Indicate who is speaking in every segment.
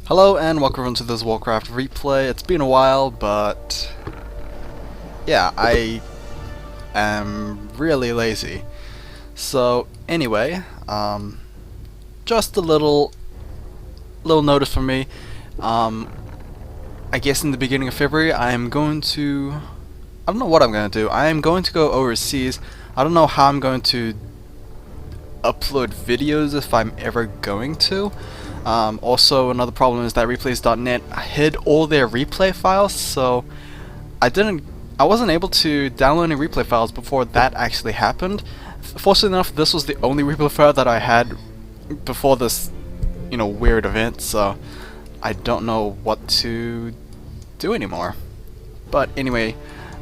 Speaker 1: Hello and welcome to this Warcraft replay. It's been a while, but yeah, I am really lazy. So anyway, just a little notice from me. I guess in the beginning of February, I don't know what I'm going to do. I am going to go overseas. I don't know how I'm going to upload videos if I'm ever going to. Also, another problem is that replays.net hid all their replay files, so I wasn't able to download any replay files before that actually happened. Fortunately enough, this was the only replay file that I had before this, weird event, so I don't know what to do anymore. But anyway,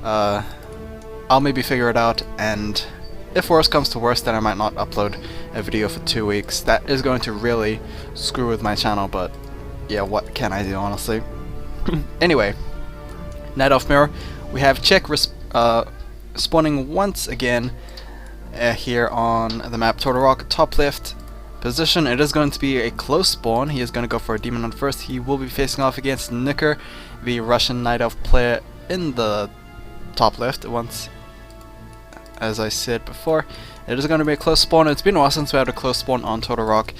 Speaker 1: I'll maybe figure it out, and if worse comes to worse, then I might not upload a video for 2 weeks. That is going to really screw with my channel, but yeah, what can I do, honestly? Anyway, Night Elf Mirror, we have Czech spawning once again here on the map Total Rock, top left position. It is going to be a close spawn. He is going to go for a demon hunt first. He will be facing off against Nicker, the Russian Night Elf player in the top left once. As I said before, it is going to be a close spawn. It's been a while since we had a close spawn on Total Rock.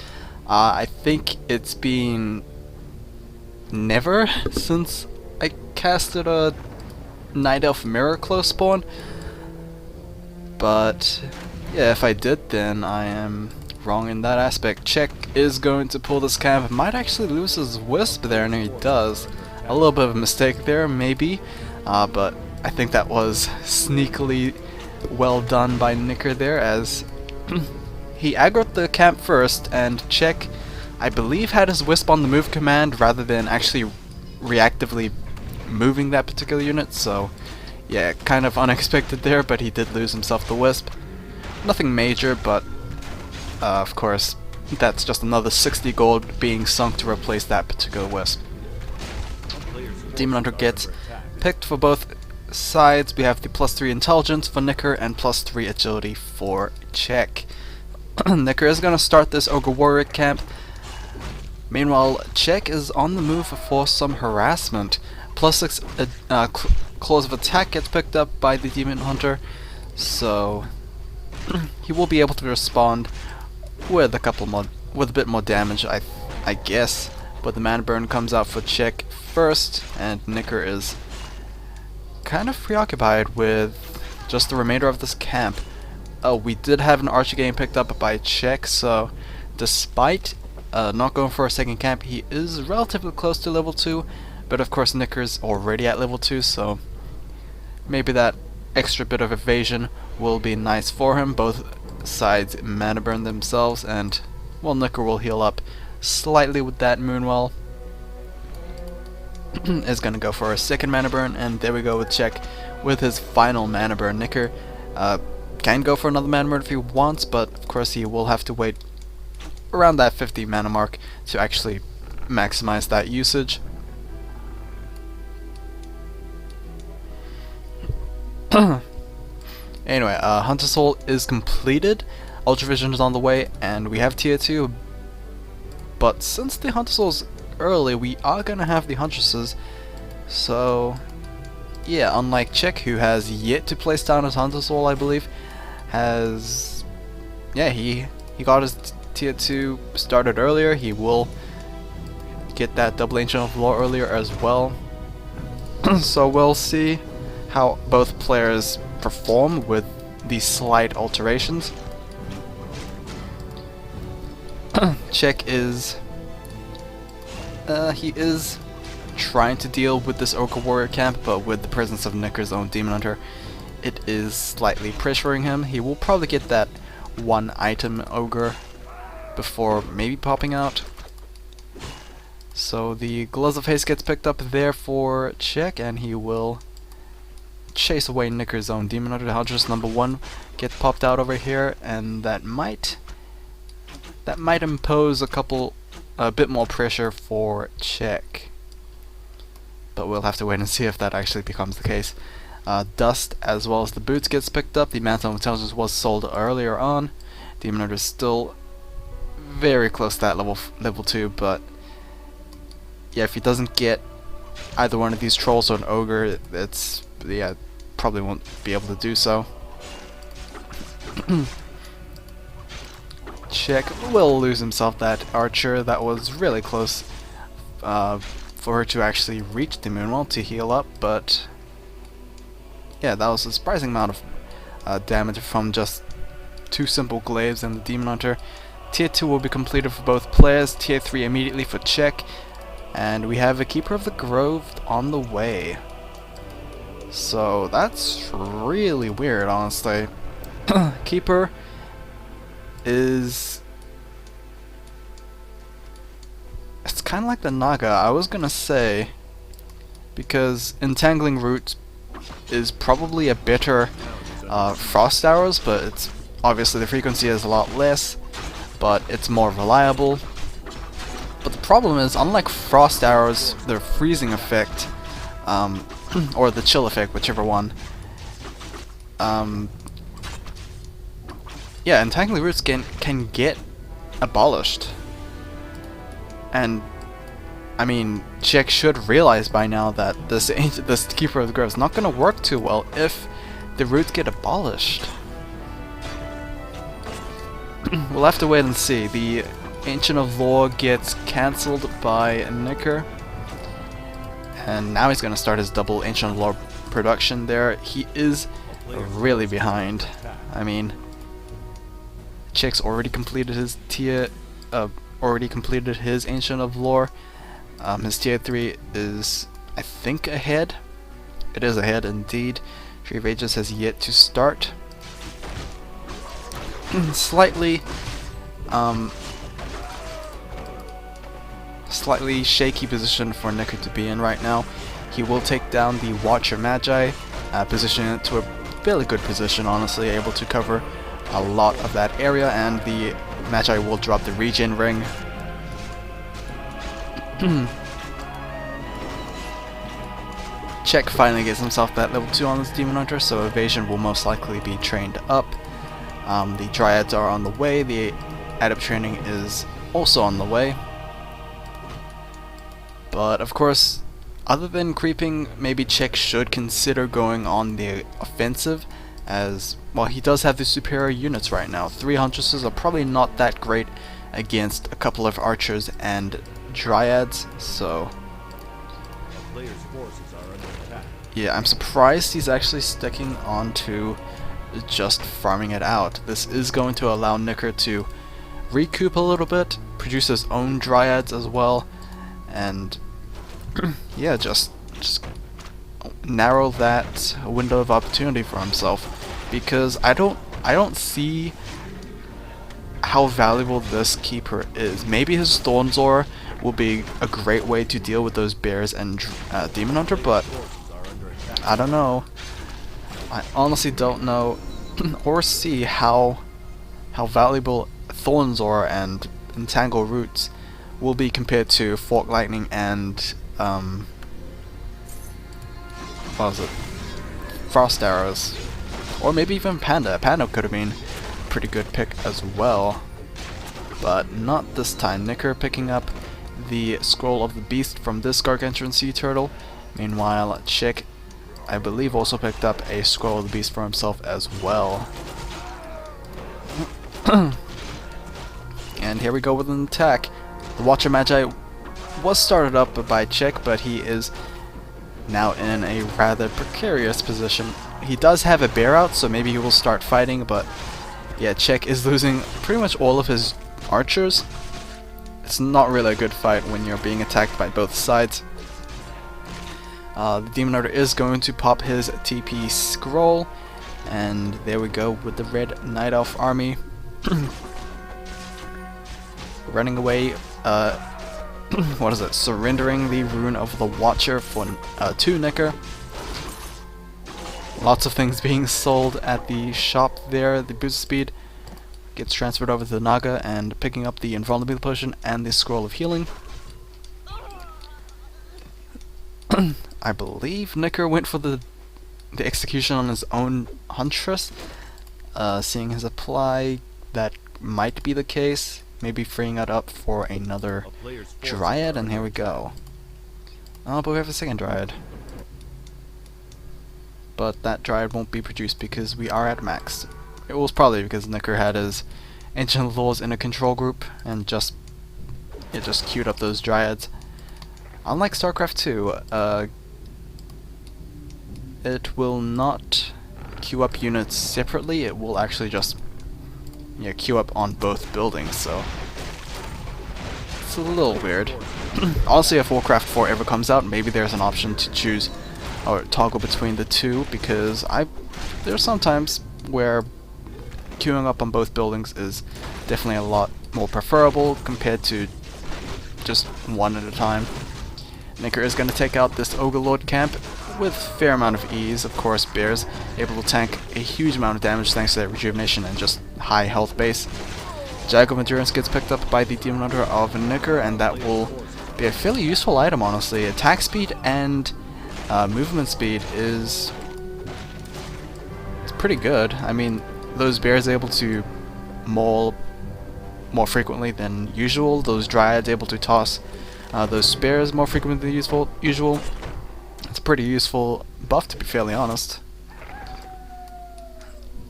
Speaker 1: I think it's been never since I casted a Night Elf Mirror close spawn. But yeah, if I did, then I am wrong in that aspect. Czech is going to pull this camp. Might actually lose his Wisp there, and he does. A little bit of a mistake there, maybe. But I think that was sneakily well done by Nicker there, as he aggroed the camp first, and Czech, I believe, had his Wisp on the move command rather than actually reactively moving that particular unit, so yeah, kind of unexpected there, but he did lose himself the Wisp. Nothing major, but of course, that's just another 60 gold being sunk to replace that particular Wisp. Demon Hunter gets picked for both sides. We have the +3 intelligence for Nicker and +3 agility for Czech. Nicker is going to start this Ogre Warrior camp. Meanwhile, Czech is on the move for some harassment. +6 claws of attack gets picked up by the Demon Hunter, so he will be able to respond with a bit more damage, I guess. But the mana burn comes out for Czech first, and Nicker is kind of preoccupied with just the remainder of this camp. We did have an archer game picked up by Czech, so despite not going for a second camp, he is relatively close to level 2, but of course Nicker's already at level 2, so maybe that extra bit of evasion will be nice for him. Both sides mana burn themselves, and well, Nicker will heal up slightly with that Moonwell. Is going to go for a second mana burn, and there we go with Czech with his final mana burn. Nicker can go for another mana burn if he wants, but of course he will have to wait around that 50 mana mark to actually maximize that usage. Anyway, Hunter Soul is completed, Ultra Vision is on the way, and we have tier 2, but since the Hunter Soul's early, we are going to have the Huntresses, so yeah, unlike Czech, who has yet to place down his Hunter Soul, I believe, he got his tier 2 started earlier. He will get that double Ancient of Law earlier as well. So we'll see how both players perform with these slight alterations. Czech is he is trying to deal with this Ogre Warrior camp, but with the presence of Nicker's own Demon Hunter, it is slightly pressuring him. He will probably get that one item Ogre before maybe popping out. So the Gloves of Haste gets picked up there for Czech, and he will chase away Nicker's own Demon Hunter. Huntress number 1 gets popped out over here, and that might impose a bit more pressure for Czech, but we'll have to wait and see if that actually becomes the case. Dust as well as the boots gets picked up. The Mantle of Intelligence was sold earlier on. Demon Hunter is still very close to that level 2, but yeah, if he doesn't get either one of these trolls or an ogre, yeah, probably won't be able to do so. Chick will lose himself that archer. That was really close for her to actually reach the Moonwell to heal up, but yeah, that was a surprising amount of damage from just 2 simple glaives and the Demon Hunter. Tier 2 will be completed for both players, Tier 3 immediately for Chick, and we have a Keeper of the Grove on the way. So that's really weird, honestly. Keeper is... it's kind of like the Naga, I was gonna say, because Entangling Roots is probably a better Frost Arrows, but it's obviously the frequency is a lot less, but it's more reliable. But the problem is, unlike Frost Arrows, their freezing effect, or the chill effect, whichever one, yeah, Entangling Roots can get abolished. And I mean, Chick should realize by now that this Keeper of the Grove is not going to work too well if the roots get abolished. We'll have to wait and see. The Ancient of Lore gets cancelled by Nicker, and now he's going to start his double Ancient of Lore production there. He is really behind. I mean, Chick's already completed his Ancient of Lore. His Tier 3 is, I think, ahead. It is ahead indeed. Tree of Ages has yet to start. Slightly shaky position for Nicker to be in right now. He will take down the Watcher Magi, position it to a fairly good position, honestly, able to cover a lot of that area, and the Magi will drop the regen ring. Check finally gets himself that level 2 on this Demon Hunter, so evasion will most likely be trained up. The Dryads are on the way, the Adept training is also on the way. But of course, other than creeping, maybe Check should consider going on the offensive, as, well, he does have the superior units right now. 3 Huntresses are probably not that great against a couple of Archers and Dryads, so yeah, I'm surprised he's actually sticking on to just farming it out. This is going to allow Nicker to recoup a little bit, produce his own Dryads as well, and yeah, just narrow that window of opportunity for himself, because I don't see how valuable this Keeper is. Maybe his Thornzor will be a great way to deal with those bears and Demon Hunter, but I don't know. I honestly don't know or see how valuable Thornzor and Entangle Roots will be compared to Fork Lightning and what was it? Frost Arrows. Or maybe even Panda. Panda could have been a pretty good pick as well. But not this time. Nicker picking up the Scroll of the Beast from this Gargantuan Sea Turtle. Meanwhile, Chick, I believe, also picked up a Scroll of the Beast for himself as well. And here we go with an attack. The Watcher Magi was started up by Chick, but he is now in a rather precarious position. He does have a bear out, so maybe he will start fighting, but yeah, Chick is losing pretty much all of his archers. It's not really a good fight when you're being attacked by both sides. The Demon Hunter is going to pop his TP scroll, and there we go with the red Night Elf army running away. What is it? Surrendering the Rune of the Watcher for to Nicker. Lots of things being sold at the shop there. The boost speed gets transferred over to the Naga, and picking up the Invulnerability Potion and the Scroll of Healing. I believe Nicker went for the execution on his own Huntress. Seeing his apply, that might be the case. Maybe freeing it up for another Dryad, and here we go. Oh, but we have a second Dryad. But that Dryad won't be produced because we are at max. It was probably because Nicker had his Ancient Laws in a control group and it just queued up those Dryads. Unlike StarCraft 2, it will not queue up units separately, it will actually just queue up on both buildings, so it's a little weird. Honestly, if Warcraft 4 ever comes out, maybe there's an option to choose or toggle between the two, because there's sometimes where queuing up on both buildings is definitely a lot more preferable compared to just one at a time. Nicker is going to take out this Ogre Lord camp with a fair amount of ease. Of course, Bear's able to tank a huge amount of damage thanks to their rejuvenation and just high health base. Jag of Endurance gets picked up by the Demon Hunter of Nicker, and that will be a fairly useful item, honestly. Attack speed and movement speed is pretty good. I mean, those Bears able to maul more frequently than usual. Those Dryads able to toss those Spears more frequently than usual. It's a pretty useful buff, to be fairly honest.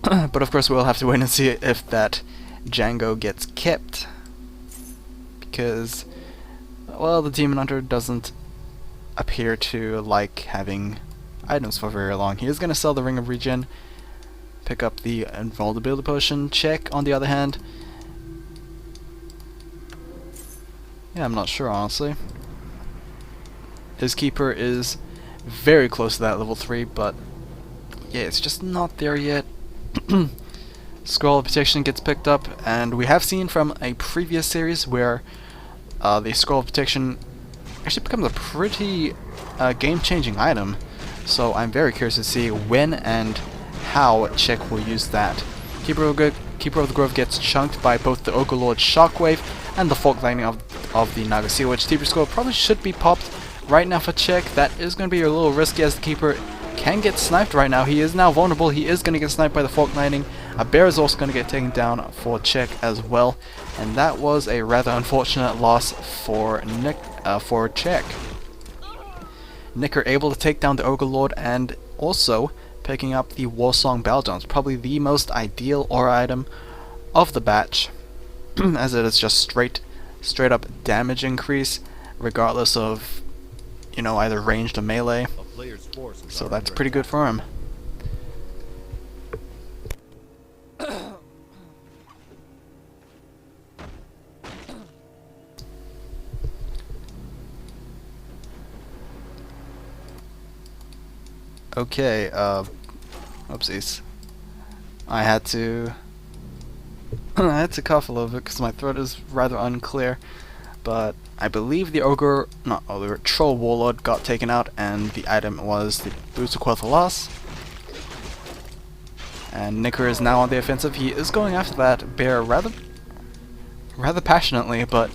Speaker 1: But of course we'll have to wait and see if that Django gets kept, because, well, the Demon Hunter doesn't appear to like having items for very long. He is going to sell the Ring of Regen, pick up the Invulnerability Potion. Check, on the other hand, yeah, I'm not sure, honestly. His Keeper is very close to that level 3, but yeah, it's just not there yet. Scroll of Protection gets picked up, and we have seen from a previous series where the Scroll of Protection actually becomes a pretty game-changing item. So I'm very curious to see when and how Chick will use that. Keeper of the Grove gets chunked by both the Ogre Lord Shockwave and the Fork Lightning of the Naga Seal, which TP score probably should be popped right now for Chick. That is going to be a little risky as the Keeper can get sniped right now. He is now vulnerable. He is going to get sniped by the Fork Lightning. A Bear is also going to get taken down for Chick as well. And that was a rather unfortunate loss for Chick. Nicker able to take down the Ogre Lord and also picking up the Warsong Bellstones, probably the most ideal aura item of the batch, as it is just straight up damage increase regardless of, you know, either ranged or melee. So that's pretty good for him. Okay, oopsies. I had to cough a little bit because my throat is rather unclear, but I believe the Troll Warlord got taken out, and the item was the Boots of Quel'Tha Loss. And Nicker is now on the offensive. He is going after that Bear rather passionately, but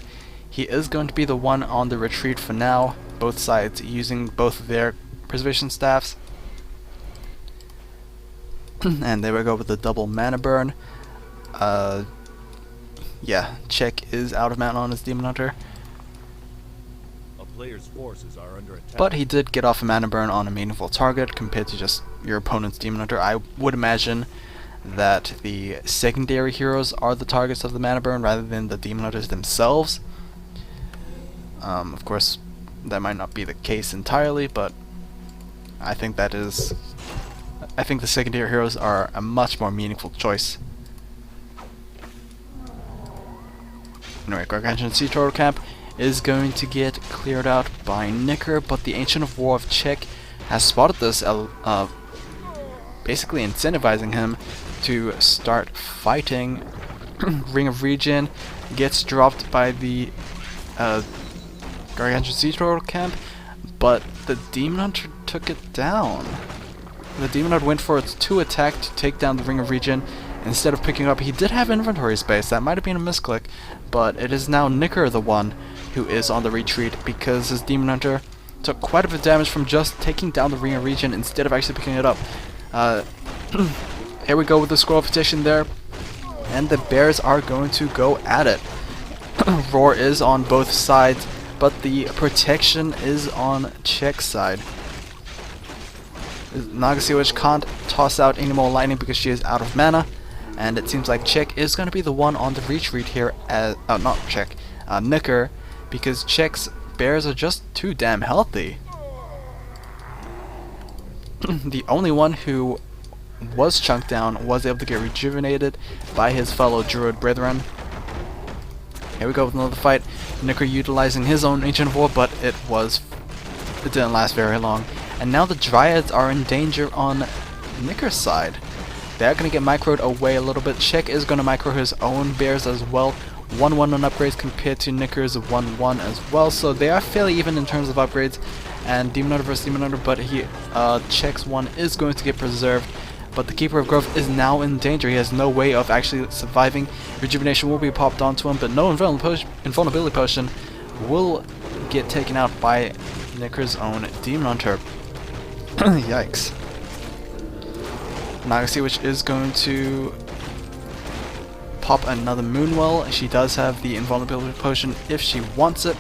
Speaker 1: he is going to be the one on the retreat for now. Both sides using both of their preservation staffs. And there we go with the double mana burn. Yeah, Chick is out of mana on his Demon Hunter.
Speaker 2: A player's forces are under attack.
Speaker 1: But he did get off a mana burn on a meaningful target compared to just your opponent's Demon Hunter. I would imagine that the secondary heroes are the targets of the mana burn rather than the Demon Hunters themselves. Of course, that might not be the case entirely, but I think the secondary heroes are a much more meaningful choice. Anyway, Gargantuan Sea Turtle Camp is going to get cleared out by Nicker, but the Ancient of War of Chick has spotted this, basically incentivizing him to start fighting. Ring of Regen gets dropped by the Gargantuan Sea Turtle Camp, but the Demon Hunter took it down. The Demon Hunter went for its 2 attack to take down the Ring of Regen. Instead of picking up, he did have inventory space. That might have been a misclick, but it is now Nicker the one who is on the retreat because his Demon Hunter took quite a bit of damage from just taking down the Ring of Regen instead of actually picking it up. Here we go with the Scroll of Petition there, and the Bears are going to go at it. Roar is on both sides but the protection is on Czech's side. Nagasiewicz can't toss out any more lightning because she is out of mana, and it seems like Czech is going to be the one on the retreat here as not Czech, Nicker, because Czech's bears are just too damn healthy. The only one who was chunked down was able to get rejuvenated by his fellow druid brethren. Here we go with another fight. Nicker utilizing his own Ancient of War, but it didn't last very long. And now the Dryads are in danger on Nicker's side. They're going to get microed away a little bit. Czech is going to micro his own bears as well. 1-1 on upgrades compared to Nicker's 1-1 as well. So they are fairly even in terms of upgrades. And Demon Hunter versus Demon Hunter, but Czech's one is going to get preserved. But the Keeper of Growth is now in danger. He has no way of actually surviving. Rejuvenation will be popped onto him, but no Invulnerability Potion will get taken out by Nicker's own Demon Hunter. Yikes. Nagasiewicz is going to pop another Moonwell. She does have the Invulnerability Potion if she wants it.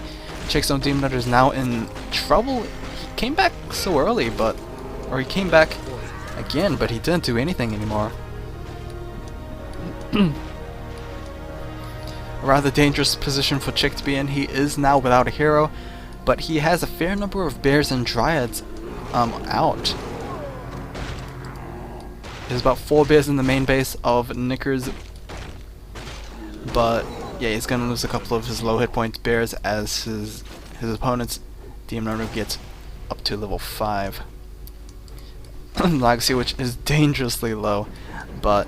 Speaker 1: Czech's own Demon Hunter is now in trouble. He came back so early, he came back again, but he didn't do anything anymore. A rather dangerous position for Czech to be in. He is now without a hero, but he has a fair number of bears and dryads out. There's about 4 bears in the main base of Nicker's, but yeah, he's gonna lose a couple of his low hit point bears as his opponent's Demon Hunter gets up to level 5. Nagasiewicz is dangerously low, but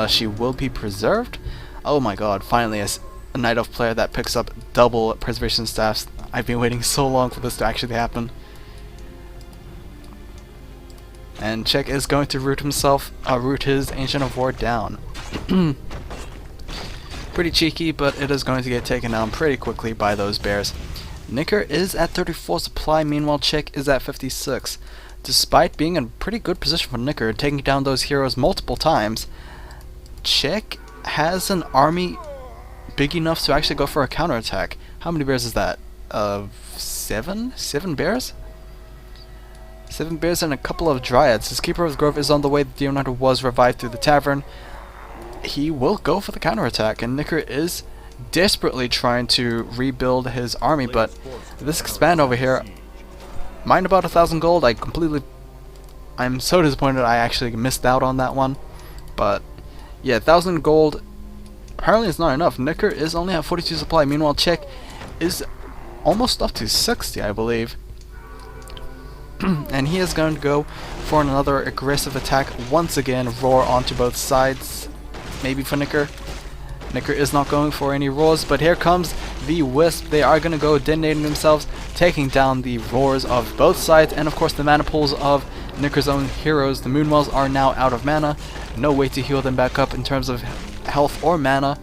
Speaker 1: she will be preserved. Oh my god, finally a Night Elf player that picks up double preservation staffs. I've been waiting so long for this to actually happen. And Czech is going to root his Ancient of War down. Pretty cheeky, but it is going to get taken down pretty quickly by those bears. Nicker is at 34 supply, meanwhile Czech is at 56. Despite being in a pretty good position for Nicker, taking down those heroes multiple times, Czech has an army big enough to actually go for a counterattack. How many bears is that? 7? 7 bears? 7 bears and a couple of dryads. His Keeper of the Grove is on the way. The Demon Hunter was revived through the tavern. He will go for the counterattack, and Nicker is desperately trying to rebuild his army, but this expand over here, mine about 1,000 gold. I'm so disappointed I actually missed out on that one. But yeah, 1,000 gold apparently is not enough. Nicker is only at 42 supply, meanwhile Czech is almost up to 60, I believe. And he is going to go for another aggressive attack once again. Roar onto both sides, maybe for Nicker. Nicker is not going for any roars, but here comes the Wisp. They are going to go detonating themselves, taking down the roars of both sides, and of course the mana pools of Nicker's own heroes. The Moonwells are now out of mana. No way to heal them back up in terms of health or mana.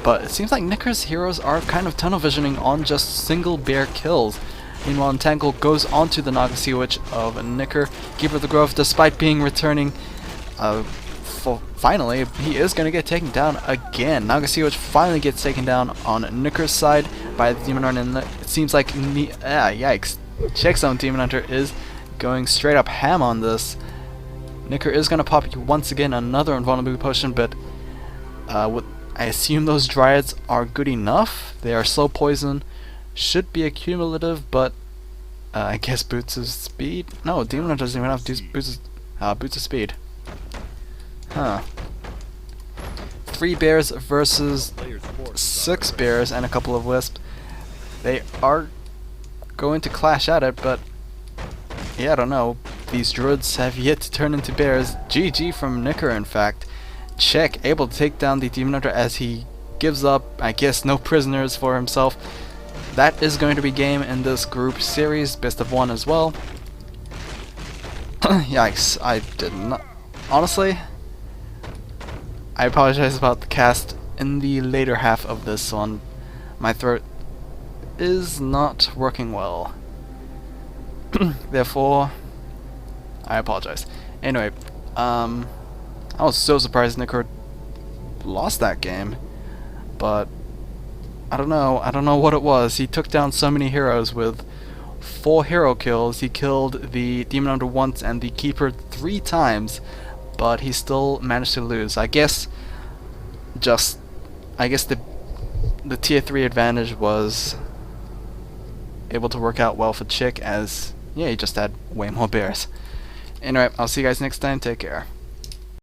Speaker 1: But it seems like Nicker's heroes are kind of tunnel visioning on just single bear kills. Meanwhile, Entangle goes onto the Nagasiewicz of Nicker. Keeper of the Grove, despite being returning, finally, he is going to get taken down again. Nagasiewicz finally gets taken down on Nicker's side by the Demon Hunter, and it seems like, yikes. Czech's own Demon Hunter is going straight up ham on this. Nicker is going to pop once again another Invulnerability Potion, but I assume those Dryads are good enough. They are slow poison, should be accumulative, but I guess Boots of Speed? No, Demon Hunter doesn't even have Boots of Speed. Huh. 3 bears versus 6 bears and a couple of wisps. They are going to clash at it, but yeah, I don't know. These druids have yet to turn into bears. GG from Nicker, in fact. Czech able to take down the Demon Hunter as he gives up, I guess, no prisoners for himself. That is going to be game in this group series, best of 1 as well. Yikes, I did not... Honestly, I apologize about the cast in the later half of this one. My throat is not working well. Therefore, I apologize. Anyway, I was so surprised Nicker lost that game, but I don't know what it was. He took down so many heroes with 4 hero kills. He killed the Demon Hunter once and the Keeper 3 times, but he still managed to lose. I guess the tier 3 advantage was able to work out well for Chick, as yeah, he just had way more bears. Anyway, I'll see you guys next time. Take care.